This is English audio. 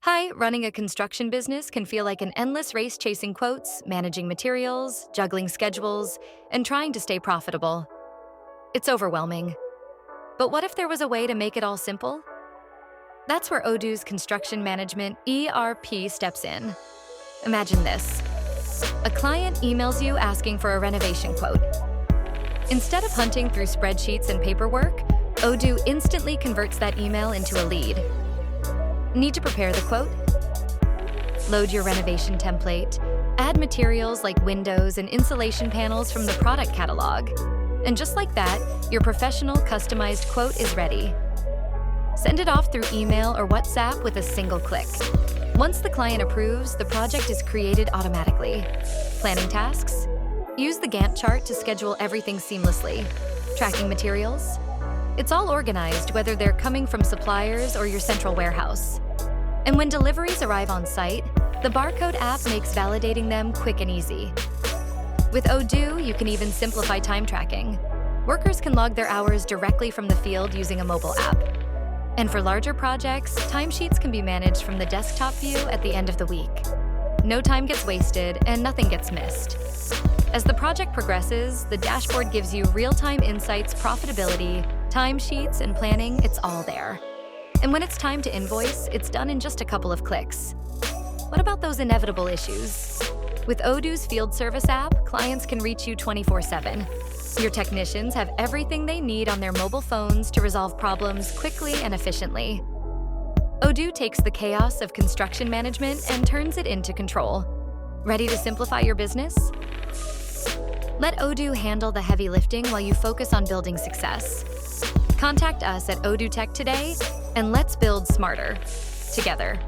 Hi, running a construction business can feel like an endless race chasing quotes, managing materials, juggling schedules, and trying to stay profitable. It's overwhelming. But what if there was a way to make it all simple? That's where Odoo's Construction Management ERP steps in. Imagine this. A client emails you asking for a renovation quote. Instead of hunting through spreadsheets and paperwork, Odoo instantly converts that email into a lead. Need to prepare the quote? Load your renovation template, add materials like windows and insulation panels from the product catalog. And just like that, your professional customized quote is ready. Send it off through email or WhatsApp with a single click. Once the client approves, the project is created automatically. Planning tasks? Use the Gantt chart to schedule everything seamlessly. Tracking materials? It's all organized, whether they're coming from suppliers or your central warehouse. And when deliveries arrive on site, the barcode app makes validating them quick and easy. With Odoo, you can even simplify time tracking. Workers can log their hours directly from the field using a mobile app. And for larger projects, timesheets can be managed from the desktop view at the end of the week. No time gets wasted and nothing gets missed. As the project progresses, the dashboard gives you real-time insights, profitability, timesheets, and planning. It's all there. And when it's time to invoice, it's done in just a couple of clicks. What about those inevitable issues? With Odoo's Field Service app, clients can reach you 24/7. Your technicians have everything they need on their mobile phones to resolve problems quickly and efficiently. Odoo takes the chaos of construction management and turns it into control. Ready to simplify your business? Let Odoo handle the heavy lifting while you focus on building success. Contact us at Odoo Tech today, and let's build smarter together.